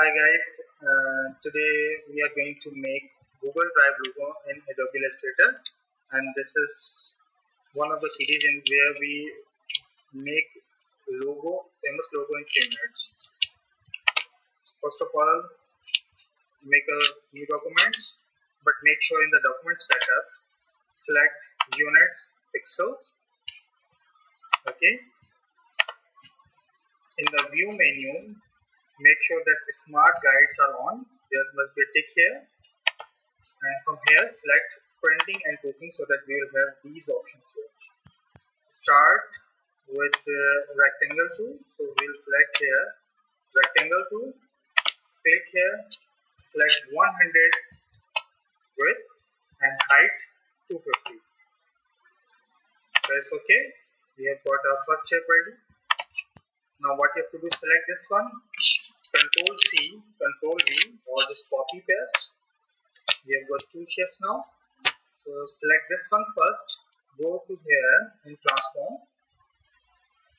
Hi guys, today we are going to make Google Drive logo in Adobe Illustrator, and this is one of the series in where we make famous logo in 3 minutes. First of all, make a new document, but make sure in the document setup, select units, pixels, okay. In the view menu, make sure that the smart guides are on. There must be a tick here, and from here select printing and cooking so that we will have these options here. Start with the rectangle tool, so we will select here rectangle tool, click here, select 100 width and height 250. Press OK. We have got our first shape ready. Now what you have to do, select this one, Control C, Control V, or just copy paste. We have got 2 shapes now. So select this one first, go to here in transform.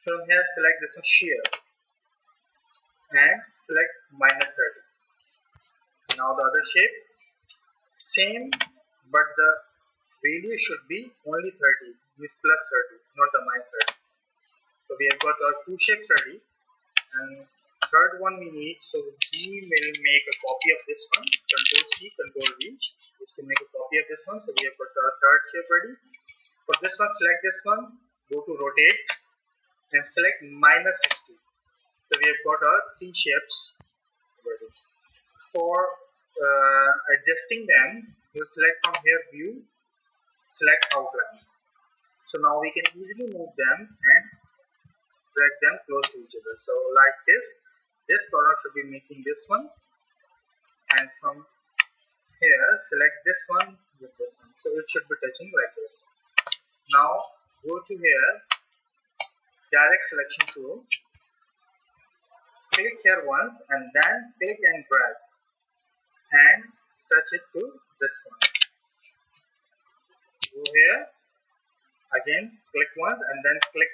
From here select this one shear and select -30. Now the other shape, same, but the value should be only 30, means +30, not the -30. So we have got our 2 shapes ready, and third one we need, so we will make a copy of this one. Control C, Control V is to make a copy of this one. So we have got our third shape ready. For this one, select this one, go to rotate and select -60. So we have got our 3 shapes ready. For adjusting them, you select from here view, select outline. So now we can easily move them and drag them close to each other. So like this corner should be making this one, and from here select this one with this one. So it should be touching like this. Now go to here, direct selection tool, click here once and then click and drag and touch it to this one. Go here, again click once and then click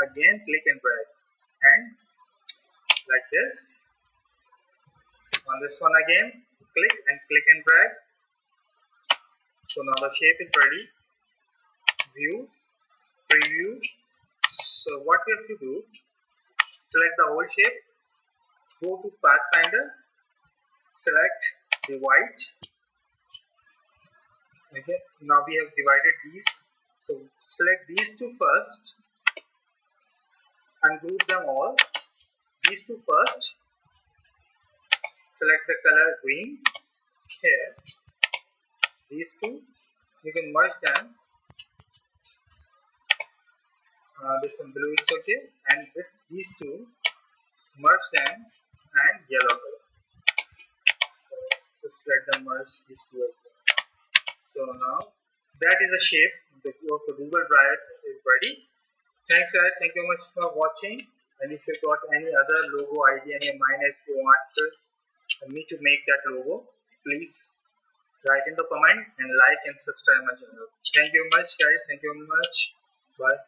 again, click and drag, and like this. On this one again, click and drag. So now the shape is ready. View, preview. So what we have to do, select the whole shape, go to Pathfinder, select divide. Okay, now we have divided these. So select these two first, ungroup them all. These two first, select the color green here. These two, you can merge them. This one blue is okay, and these two, merge them and yellow color. So just let them merge these two as well. So now that is a shape. The Google Drive is ready. Thanks guys, thank you much for watching. And if you got any other logo idea in your mind, if you want me to make that logo, please write in the comment and like and subscribe my channel. Thank you much guys, thank you very much. Bye.